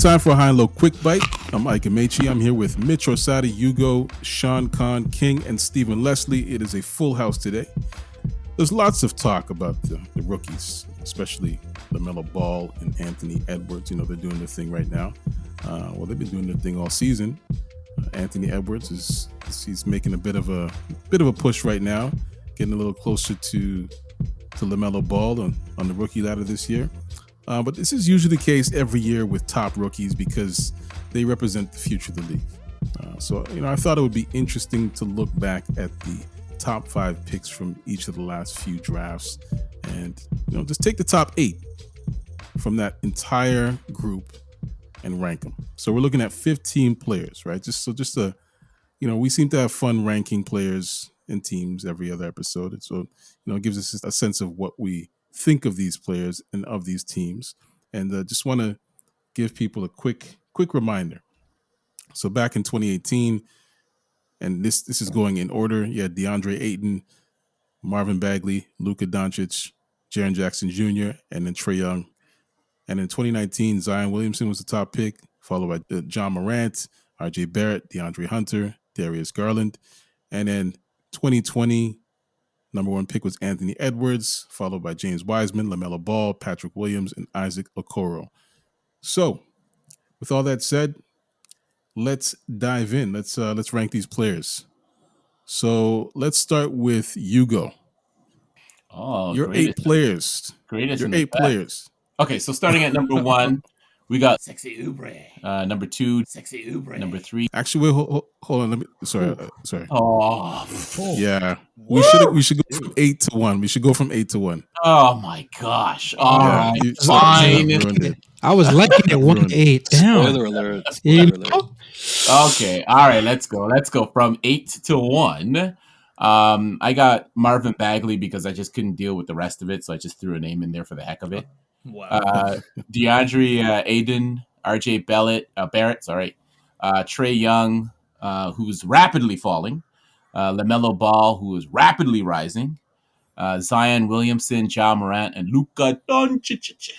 time for a high and low quick bite. I'm Ike Amaechi. I'm here with Mitch Orsatti, Hugo, Sean Khan, King, and Stephen Leslie. It is a full house today. There's lots of talk about the rookies, especially LaMelo Ball and Anthony Edwards. You know, they're doing their thing right now. Well, they've been doing their thing all season. Anthony Edwards he's making a bit of a push right now, getting a little closer to LaMelo Ball on the rookie ladder this year. But this is usually the case every year with top rookies because they represent the future of the league. So I thought it would be interesting to look back at the top 5 picks from each of the last few drafts and just take the top 8 from that entire group and rank them. So we're looking at 15 players, right? We seem to have fun ranking players and teams every other episode. So, it gives us a sense of what we think of these players and of these teams. And just want to give people a quick reminder. So back in 2018, and this is going in order. You had DeAndre Ayton, Marvin Bagley, Luka Doncic, Jaren Jackson Jr., and then Trey Young. And in 2019, Zion Williamson was the top pick, followed by John Morant, RJ Barrett, DeAndre Hunter, Darius Garland. And then 2020, number 1 pick was Anthony Edwards, followed by James Wiseman, LaMelo Ball, Patrick Williams, and Isaac Okoro. So, with all that said, let's dive in. Let's rank these players. So let's start with Hugo. Oh, your 8 players. Greatest. Your 8 players. Okay, so starting at number 1, we got Sexy Oubre. Number 2, Sexy Oubre. Number 3. Actually, wait, hold on. Sorry. Oh, yeah. We should go from 8 to 1. We should go from 8 to 1. Oh my gosh! All right, fine. I was liking it 1 to 8. Damn. Spoiler alert. Okay, all right. Let's go from 8 to 1. I got Marvin Bagley because I just couldn't deal with the rest of it, so I just threw a name in there for the heck of it. Wow. DeAndre Ayton, RJ Barrett, Trey Young, who's rapidly falling, LaMelo Ball, who is rapidly rising, Zion Williamson, Ja Morant, and Luka Doncic.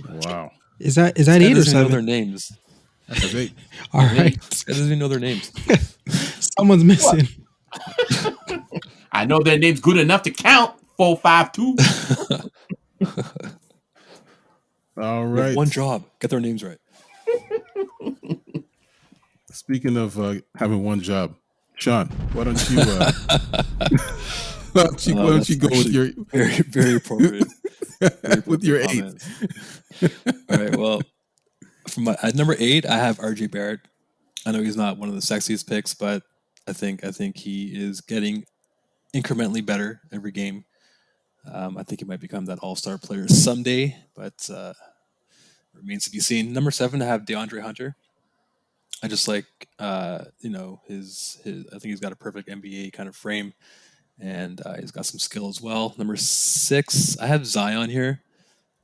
Wow. Is that 8 or 7? Know their names. That's 8. All right. This guy doesn't even know their names. Someone's missing. I know their name's good enough to count. 4, 5, 2. All right. One job. Get their names right. Speaking of having one job, Sean, why don't you go with your very, very appropriate. with your 8? All right. Well, at number 8, I have RJ Barrett. I know he's not one of the sexiest picks, but I think he is getting incrementally better every game. I think he might become that all-star player someday, but remains to be seen. Number 7, I have DeAndre Hunter. I just like, his. I think he's got a perfect NBA kind of frame, and he's got some skill as well. Number 6, I have Zion here.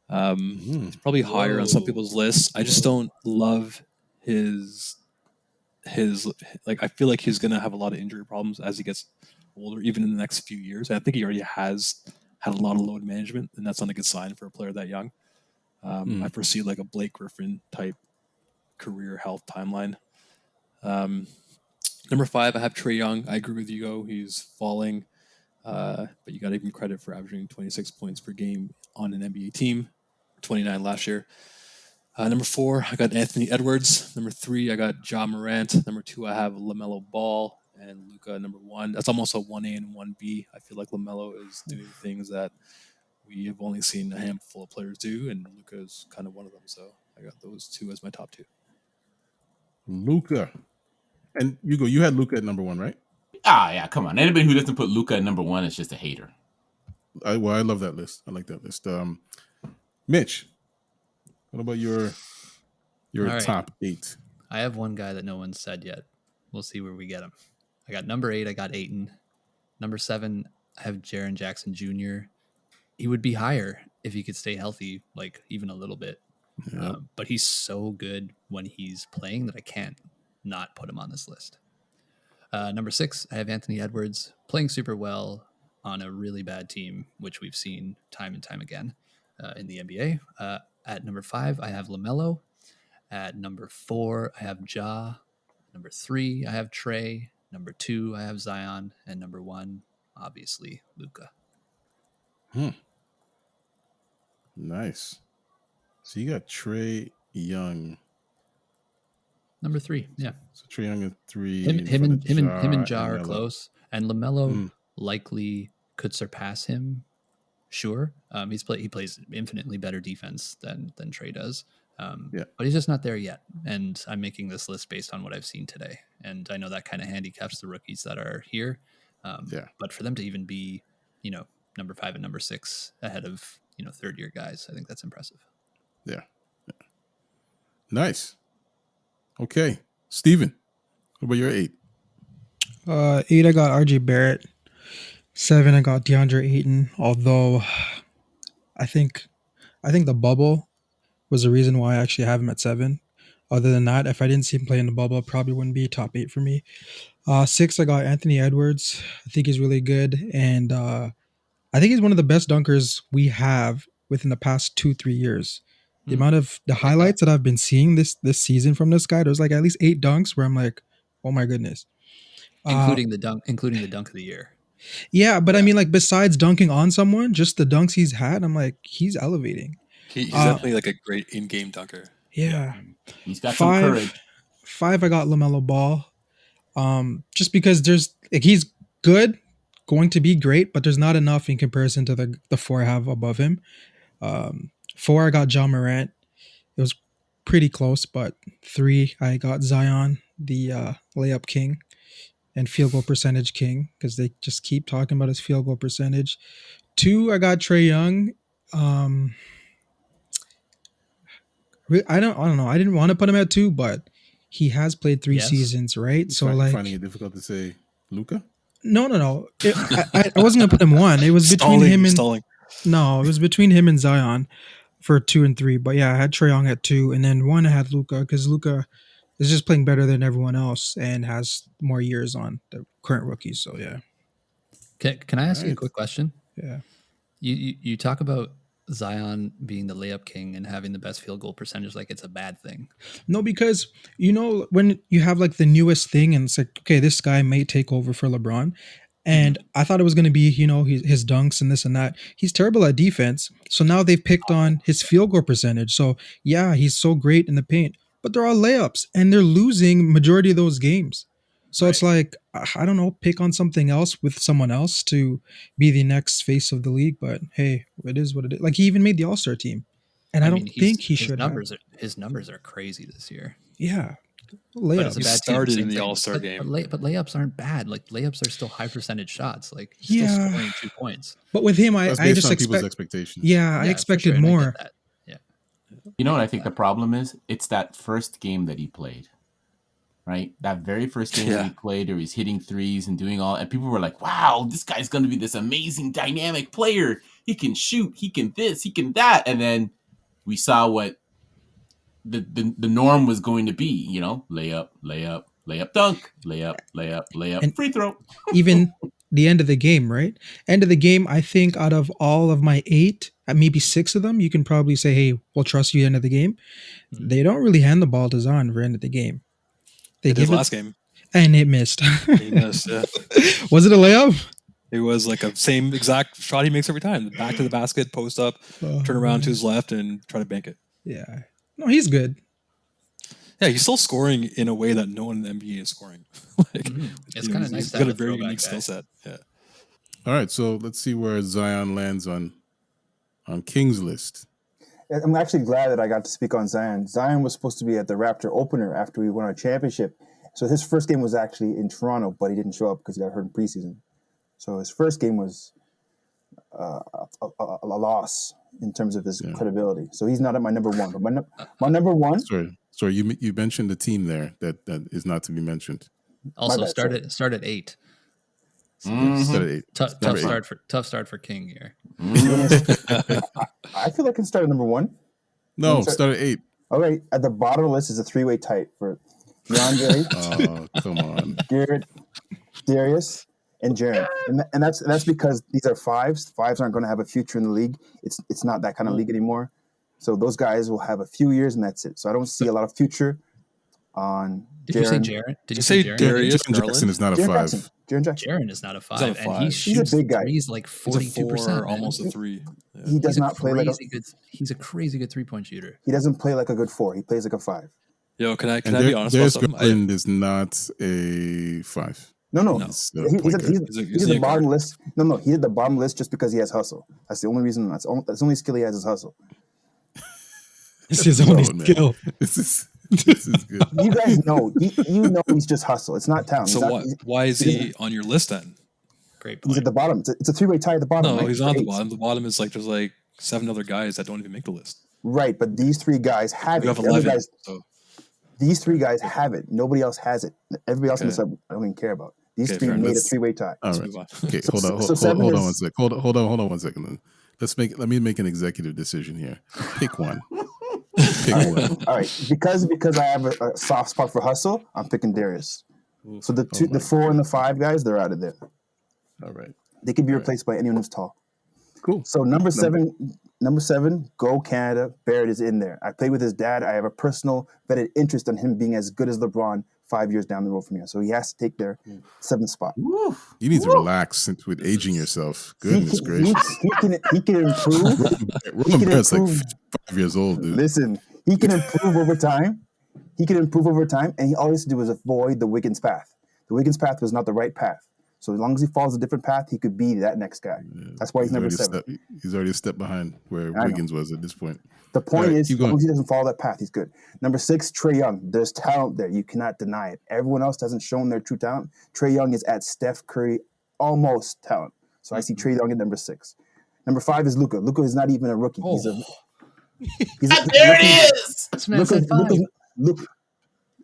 He's probably higher on some people's lists. I just don't love his. I feel like he's gonna have a lot of injury problems as he gets older, even in the next few years. And I think he already has had a lot of load management, and that's not a good sign for a player that young. I foresee like a Blake Griffin type career health timeline. Number 5, I have Trey Young. I agree with Hugo. He's falling, but you got to give him credit for averaging 26 points per game on an NBA team, 29 last year. Number 4, I got Anthony Edwards. Number 3, I got Ja Morant. Number 2, I have LaMelo Ball, and Luka number 1. That's almost a 1A and 1B. I feel like LaMelo is doing things that we have only seen a handful of players do, and Luka is kind of one of them. So I got those 2 as my top 2. Luka. And Hugo, you had Luka at number 1, right? Yeah, come on. Anybody who doesn't put Luka at number 1 is just a hater. I love that list. I like that list. Mitch, what about your right. top 8? I have one guy that no one said yet. We'll see where we get him. I got number 8, I got Ayton. Number 7, I have Jaren Jackson Jr. He would be higher if he could stay healthy, like even a little bit. Yeah. But he's so good when he's playing that I can't not put him on this list. Number 6, I have Anthony Edwards playing super well on a really bad team, which we've seen time and time again in the NBA. At number 5, I have LaMelo. At number 4, I have Ja. Number 3, I have Trey. Number 2, I have Zion. And number 1, obviously, Luka. Nice. So you got Trey Young. Number 3, yeah. So Trey Young at 3. Him and Ja are Melo. close. And LaMelo likely could surpass him. Sure. He plays infinitely better defense than Trey does. But he's just not there yet. And I'm making this list based on what I've seen today. And I know that kind of handicaps the rookies that are here. But for them to even be, number 5 and number 6 ahead of, third year guys, I think that's impressive. Yeah. Nice. Okay. Steven, what about your 8? 8, I got RJ Barrett. 7, I got DeAndre Ayton. Although I think the bubble was the reason why I actually have him at 7. Other than that, if I didn't see him play in the bubble, it probably wouldn't be top 8 for me. 6, I got Anthony Edwards. I think he's really good. And I think he's one of the best dunkers we have within the past 2-3 years. The amount of the highlights that I've been seeing this season from this guy, there's like at least 8 dunks where I'm like, oh my goodness. Including the dunk of the year. Yeah, but I mean, like, besides dunking on someone, just the dunks he's had, I'm like, he's elevating. He's definitely like a great in-game dunker. Yeah. He's got some courage. 5, I got LaMelo Ball. Just because he's good, going to be great, but there's not enough in comparison to the 4 I have above him. 4, I got John Morant. It was pretty close, but 3, I got Zion, the layup king and field goal percentage king, because they just keep talking about his field goal percentage. 2, I got Trey Young. I don't know. I didn't want to put him at 2, but he has played 3 seasons, right? So finding it difficult to say Luka? No. I wasn't gonna put him 1. It was between him and No, it was between him and Zion for 2 and 3. But yeah, I had Trey Young at 2, and then 1 I had Luka, because Luka is just playing better than everyone else and has more years on the current rookies. So yeah. Can I ask you a quick question? Yeah. You talk about Zion being the layup king and having the best field goal percentage like it's a bad thing. No, because when you have like the newest thing and it's like, okay, this guy may take over for LeBron. And I thought it was going to be, his dunks and this and that. He's terrible at defense. So now they've picked on his field goal percentage. So yeah, he's so great in the paint, but they're all layups and they're losing majority of those games. So It's like, I don't know, pick on something else with someone else to be the next face of the league. But hey, it is what it is. Like, he even made the All-Star team. And I don't think he should have. His numbers are crazy this year. Yeah. Layups. He started in the All-Star game. But layups aren't bad. Like, layups are still high percentage shots. Like, he's still scoring 2 points. But with him, I just people's expectations. Yeah, I expected more. Yeah. You know what I think the problem is? It's that first game that he played. Right? That very first game that he played, where he's hitting threes and doing all, and people were like, wow, this guy's going to be this amazing dynamic player. He can shoot, he can this, he can that. And then we saw what the norm was going to be, layup, dunk, layup, and free throw. Even the end of the game, right? End of the game, I think out of all of my 8, maybe 6 of them, you can probably say, hey, we'll trust you end of the game. They don't really hand the ball to Zion for end of the game. They did last game. And it missed. He missed, yeah. Was it a layup? It was like a same exact shot he makes every time. Back to the basket, post up, turn around to his left, and try to bank it. Yeah. No, he's good. Yeah, he's still scoring in a way that no one in the NBA is scoring. It's kind of nice. He's got a very unique skill set. Yeah. All right, so let's see where Zion lands on King's list. I'm actually glad that I got to speak on Zion. Zion was supposed to be at the Raptor opener after we won our championship. So his first game was actually in Toronto, but he didn't show up because he got hurt in preseason. So his first game was a loss in terms of his credibility. So he's not at my number 1. But my number 1. Sorry, you mentioned the team there that is not to be mentioned. Also, start at 8. Start at 8. Tough start for King here. I feel like I can start at number 1. No, start at 8. Okay, at the bottom of the list is a 3-way tight for DeAndre. Oh, come on. Garrett, Darius, and Jaren. And that's because these are 5s. 5s aren't going to have a future in the league. It's not that kind of league anymore. So those guys will have a few years and that's it. So I don't see a lot of future on Did you say Jaren. Jaren? Did you you say say Jaren? Darius Jaren Jackson Garland? is not a Jaren 5. Jackson. Jaren Jackson. Jaren is not a 5, not a and 5. he He's shoots a big guy. threes like He's a 42%. 4, almost a 3. Yeah. He does He's a not play like a. crazy good. He's a crazy good 3-point shooter. He doesn't play like a good 4. He plays like a 5. Yo, can I And be honest about Darius something? Garland is not a 5. No. No. He's a He's point at guard. the bottom list. No. He's at the bottom list just because he has hustle. That's the only reason. That's the only skill he has is hustle. It's his only Oh, man. skill. This is good. You guys know. You know he's just hustle. It's not talent. So why is he on your list then? Great He's point. at the bottom. It's a 3-way tie at the bottom. No, right? he's not at the Eight. bottom. The bottom is like there's like 7 other guys that don't even make the list. Right, but these 3 guys have You it. have The other 11. guys, So these 3 guys have it. Nobody else has it. Everybody else in the Okay. sub, I don't even care about. These Okay, 3 fair made a enough. 3-way tie. All let's right. move on. Okay, So- hold on. so seven Hold on is- one sec. Hold on 1 second. Let me make an executive decision here. Pick one. Pick one. All right, because I have a soft spot for hustle, I'm picking Darius. So the Oh my 4 and the 5 guys, they're out of there. All right. They can be replaced by anyone who's tall. Cool. So number 7, go Canada. Barrett is in there. I played with his dad. I have a personal vetted interest in him being as good as LeBron 5 years down the road from here. So he has to take their 7th spot. Woo. You need to relax with aging yourself. Goodness gracious. He can improve. Roland can Barrett's like improve. 5 years old, dude. Listen, he can improve over time. And all he has to do is avoid the Wiggins path. The Wiggins path was not the right path. So as long as he follows a different path, he could be that next guy. That's why he's number 7. He's already a step behind where I know. Wiggins was at this point. The point All right, is, keep as long going. as he doesn't follow that path, he's good. Number 6, Trey Young. There's talent there. You cannot deny it. Everyone else hasn't shown their true talent. Trey Young is at Steph Curry almost talent. So I see Trey Young at number 6. Number 5 is Luka. Luka is not even a rookie. He's a There it is. This man said 5.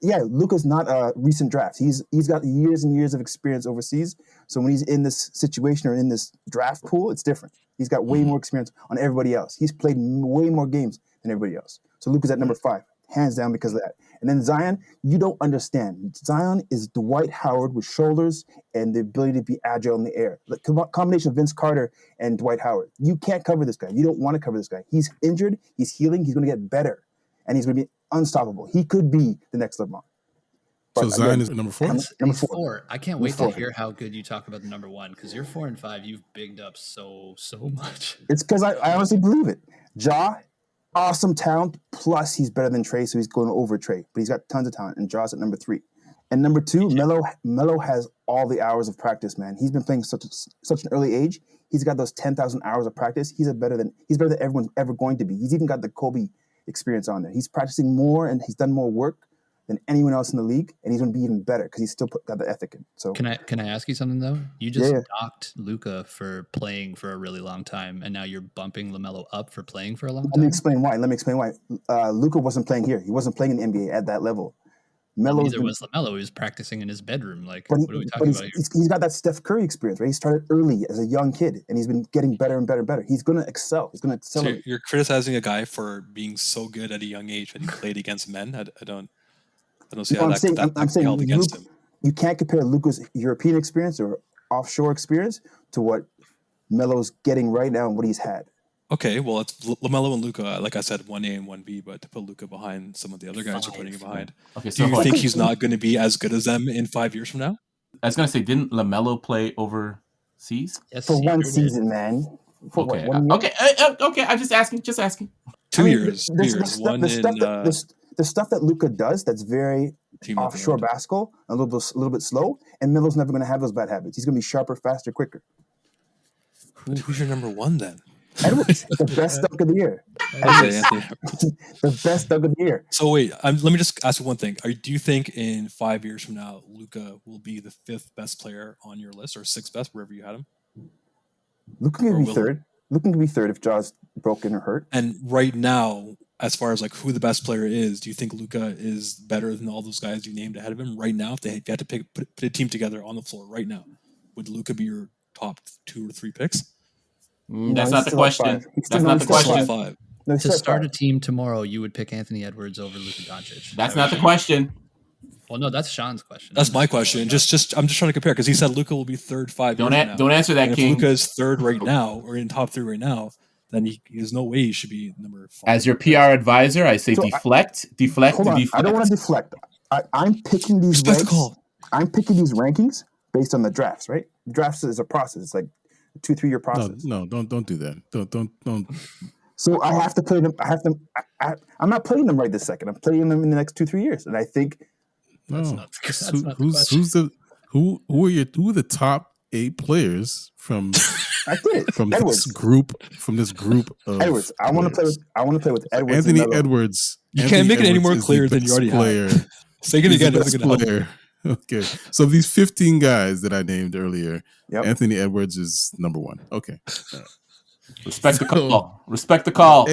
Luka's not a recent draft. He's got years and years of experience overseas. So when he's in this situation or in this draft pool, it's different. He's got way more experience on everybody else. He's played way more games than everybody else. So Luka's at number 5, hands down because of that. And then Zion, you don't understand. Zion is Dwight Howard with shoulders and the ability to be agile in the air. The combination of Vince Carter and Dwight Howard. You can't cover this guy. You don't want to cover this guy. He's injured. He's healing. He's going to get better. And he's going to be unstoppable. He could be the next LeBron. So But Zion again, is number 4? Number He's 4. 4. I can't Number wait 4. to hear how good you talk about the number 1 because you're 4 and 5. You've bigged up so much. It's because I honestly believe it. Ja, awesome talent, plus he's better than Trey, so he's going over Trey. But he's got tons of talent, and Ja's at number 3. And number 2, Melo has all the hours of practice, man. He's been playing such an early age. He's got those 10,000 hours of practice. He's better than everyone's ever going to be. He's even got the Kobe experience on there. He's practicing more, and he's done more work than anyone else in the league, and he's going to be even better because he's still got the ethic in. So Can I ask you something though? You just Yeah. docked Luka for playing for a really long time, and now you're bumping LaMelo up for playing for a long let me time. explain why. Luka wasn't playing here. He wasn't playing in the NBA at that level. Melo's Neither was LaMelo. He was practicing in his bedroom. Like, But, what are we talking about here? he's got that Steph Curry experience, right? He started early as a young kid, and he's been getting better and better and better. He's going to excel. He's going to So accelerate. you're criticizing a guy for being so good at a young age that he played against men. I don't see how I'm that saying, can I'm be saying held against him. you can't compare Luka's European experience or offshore experience to what Melo's getting right now and what he's had. Okay, well, it's LaMelo and Luka. Like I said, 1A and 1B, but to put Luka behind some of the other guys you're putting him behind. Okay, Do so you hold on. think he's not going to be as good as them in 5 years from now? I was gonna say, didn't LaMelo play overseas? Yes, For he one sure did. season, man. For Okay, what, 1 year? okay. I'm just asking. 2 I mean, years. 2 years. One in the stuff that Luka does that's very Team of the offshore Round. basketball, a little bit slow, and Melo's never going to have those bad habits. He's going to be sharper, faster, quicker. Who's your number 1 then? Edwards, the best dunk of the year. Okay, Anthony. The best dunk of the year. So wait, let me just ask you one thing. Do you think in 5 years from now, Luka will be the 5th best player on your list or 6th best, wherever you had him? Luka can Or be will- third. Luka can be third if Ja's broken or hurt. And right now, as far as like who the best player is, do you think Luka is better than all those guys you named ahead of him right now? If you had to put a team together on the floor right now, would Luka be your top 2 or 3 picks? That's he's not the still at question. 5. He's That's still not at the 5. Still question. 5. No, he's To still at start a 5. team tomorrow, you would pick Anthony Edwards over Luka Doncic. That's not the question. Well, no, that's Sean's question. That's my question. Just I'm just trying to compare because he said Luka will be third 5 years from now. Don't answer that, And if King. Luka is third right now or in top 3 right now, then there's no way he should be number 5. As your PR advisor, I say So deflect. Hold on, I don't want to deflect. I'm picking these Respect the ranks. call. I'm picking these rankings based on the drafts, right? Drafts is a process. It's like a 2-3 year process. No, don't do that. Don't. So I have to play them. I'm not playing them right this second. I'm playing them in the next 2-3 years, and I think No. That's not the Who are the top 8 players from I did it. from Edwards. this group of Edwards. I want to play with Edwards. Anthony and Melo. Edwards. You Anthony can't make it any Edwards more is the clear than you best already player. have. Say it He's again. the It's best gonna help. player. Okay, so these 15 guys that I named earlier, Yep. Anthony Edwards is number 1. Okay, Respect the call. Respect the call.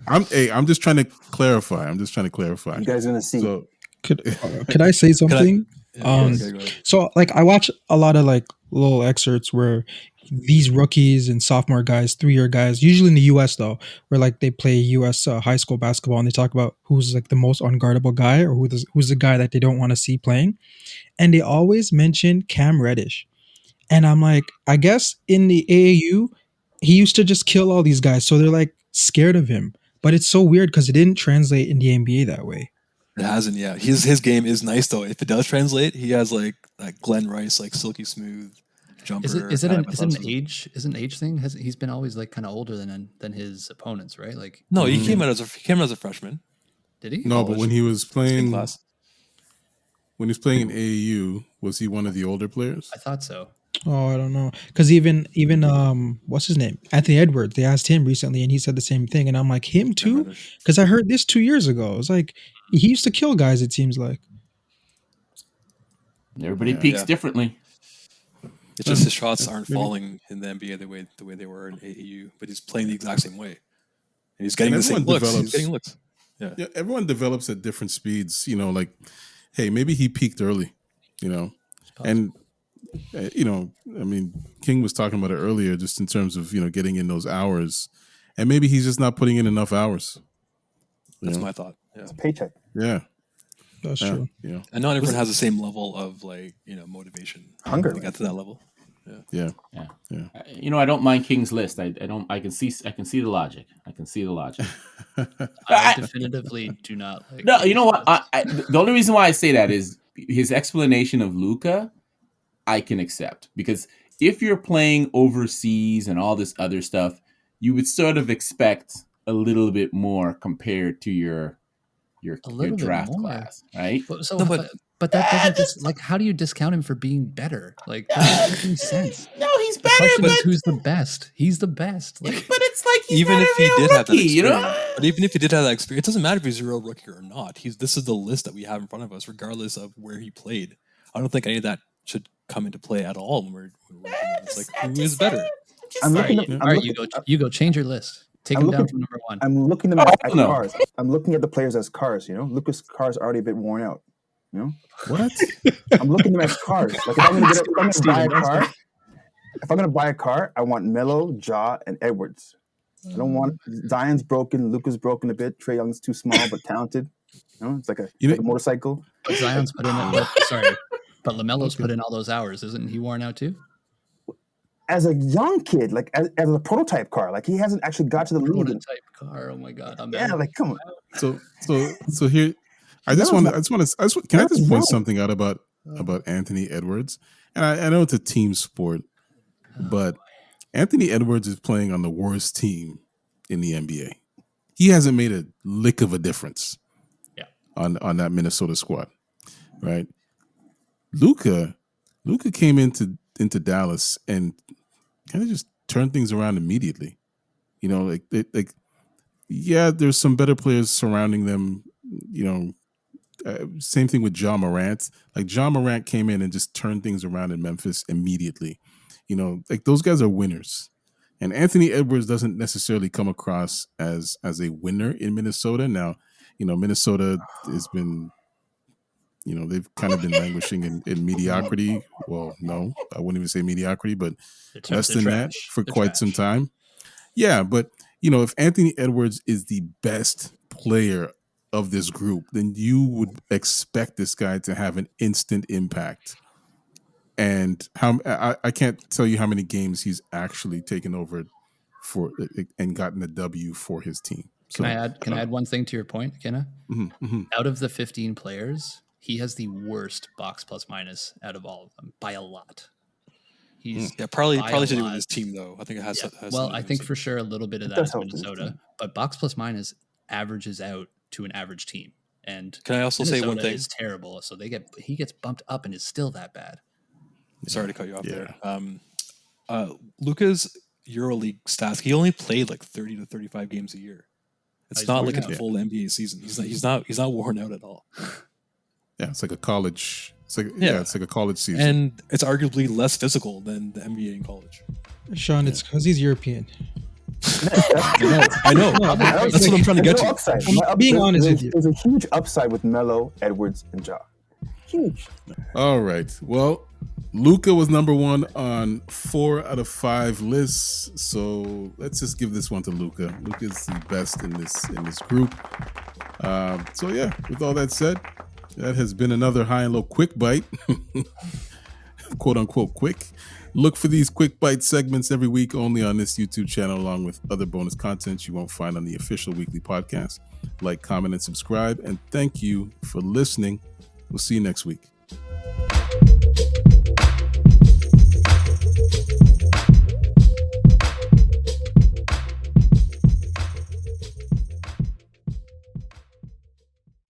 I'm just trying to clarify. You guys are gonna see. So Could I say something? Okay, go ahead. So like I watch a lot of like little excerpts where these rookies and sophomore guys, 3-year guys, usually in the US though, where like they play US high school basketball and they talk about who's like the most unguardable guy or who's the guy that they don't want to see playing. And they always mention Cam Reddish. And I'm like, I guess in the AAU, he used to just kill all these guys. So they're like scared of him. But it's so weird because it didn't translate in the NBA that way. It hasn't, yeah. His game is nice though. If it does translate, he has like Glenn Rice, like silky smooth jumper. Is it an athleticism. age thing? He's been always like kind of older than his opponents, right? Like No, he came out as a freshman. did he? no, but when he was Same playing class. in AAU, was he one of the older players? I thought so. Oh, I don't know. Because even what's his name? Anthony Edwards. They asked him recently and he said the same thing. And I'm like, him too? Because I heard this 2 years ago. It's like he used to kill guys, it seems like. Everybody peaks Yeah. differently. It's just his shots aren't falling in the NBA the way they were in AAU, but he's playing the exact same way. And he's getting And the same everyone looks. He's develops. getting looks. Yeah, everyone develops at different speeds. Like, hey, maybe he peaked early. And I mean, King was talking about it earlier, just in terms of getting in those hours, and maybe he's just not putting in enough hours. That's my thought. Yeah. It's a paycheck. Yeah, That's true. Yeah, And not everyone has the same level of motivation. Hunger. To get to that level. yeah. I don't mind King's list. I can see the logic. I definitively do not like. No, you know what? The only reason why I say that is his explanation of Luka. I can accept, because if you're playing overseas and all this other stuff, you would sort of expect a little bit more compared to your draft class, right? But that doesn't just like, how do you discount him for being better? Like, that doesn't make any sense. No, he's The better, question but is, who's the best? He's the best. Like, but it's like he's Even not if a he real did have that rookie, experience, but even if he did have that experience, it doesn't matter if he's a real rookie or not. This is the list that we have in front of us, regardless of where he played. I don't think any of that should come into play at all when we're looking at it. It's like, who is better? I'm all looking. right, you go change your list. Take him down looking- from number 1. I'm looking at them as no. cars. I'm looking at the players as cars. Lucas' car's already a bit worn out. What? I'm looking at them as cars. Like if I'm gonna buy a car, I want Melo, Ja, and Edwards. I don't want Zion's broken, Luka's broken a bit. Trey Young's too small but talented. It's like a motorcycle. But Zion's put in but LaMelo's put in all those hours. Isn't he worn out too? As a young kid, like as a prototype car, like he hasn't actually got to the league. Prototype car. Oh my god. Like come on. So here, I just want to. Can I just point something out about Anthony Edwards? And I know it's a team sport, but Anthony Edwards is playing on the worst team in the NBA. He hasn't made a lick of a difference. On that Minnesota squad, right? Luka came into Dallas and kind of just turned things around immediately. There's some better players surrounding them. Same thing with Ja Morant. Like Ja Morant came in and just turned things around in Memphis immediately. Those guys are winners. And Anthony Edwards doesn't necessarily come across as a winner in Minnesota. Now, Minnesota has been, they've kind of been languishing in mediocrity. Well, no, I wouldn't even say mediocrity, but less than that for quite some time. Yeah, but, if Anthony Edwards is the best player of this group, then you would expect this guy to have an instant impact. And I can't tell you how many games he's actually taken over and gotten a W for his team. Can I add one thing to your point, Kenna? Mm-hmm. Out of the 15 players, he has the worst box plus minus out of all of them by a lot. He's probably to do with his team though. I think it has. Well, I think for sure a little bit of that is Minnesota, but box plus minus averages out to an average team. And can I also say one thing? Is terrible, so he gets bumped up and is still that bad. Sorry to cut you off there. Luka's EuroLeague stats. He only played like 30 to 35 games a year. It's not like a full NBA season. He's not worn out at all. Yeah, it's like a college. It's like a college season, and it's arguably less physical than the NBA in college. Sean, it's because he's European. I know. That's what I'm trying to get to. I'm being honest with you. There's a huge upside with Melo, Edwards, and Ja. Huge. All right. Well, Luka was number 1 on 4 out of 5 lists. So let's just give this one to Luka. Luka's the best in this group. So yeah, with all that said, that has been another High and Low Quick Bite. Quote unquote quick. Look for these quick bite segments every week only on this YouTube channel, along with other bonus content you won't find on the official weekly podcast. Like, comment, and subscribe. And thank you for listening. We'll see you next week.